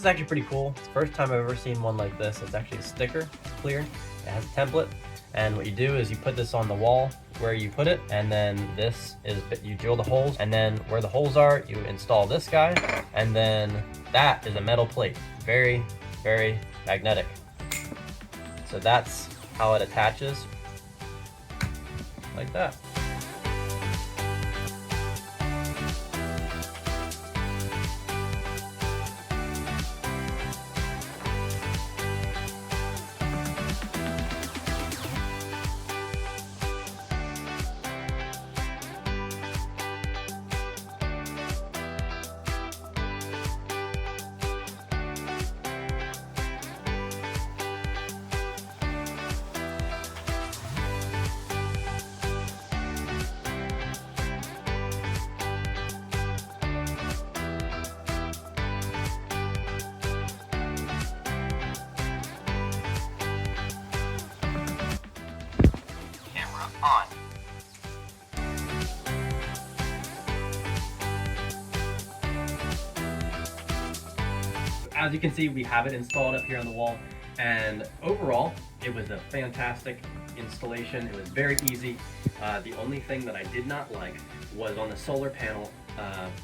is actually pretty cool. It's the first time I've ever seen one like this. It's actually a sticker, it's clear, it has a template. And what you do is you put this on the wall where you put it, and then this is, you drill the holes, and then where the holes are, you install this guy, and then that is a metal plate. Very, very magnetic. So that's how it attaches, like that. On. As you can see, we have it installed up here on the wall, and overall it was a fantastic installation. It was very easy. The only thing that I did not like was on the solar panel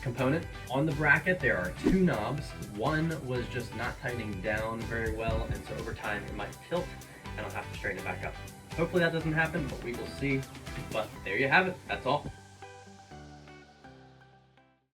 component. On the bracket there are two knobs. One was just not tightening down very well, and so over time it might tilt and I'll have to straighten it back up. Hopefully that doesn't happen, but we will see. But there you have it. That's all.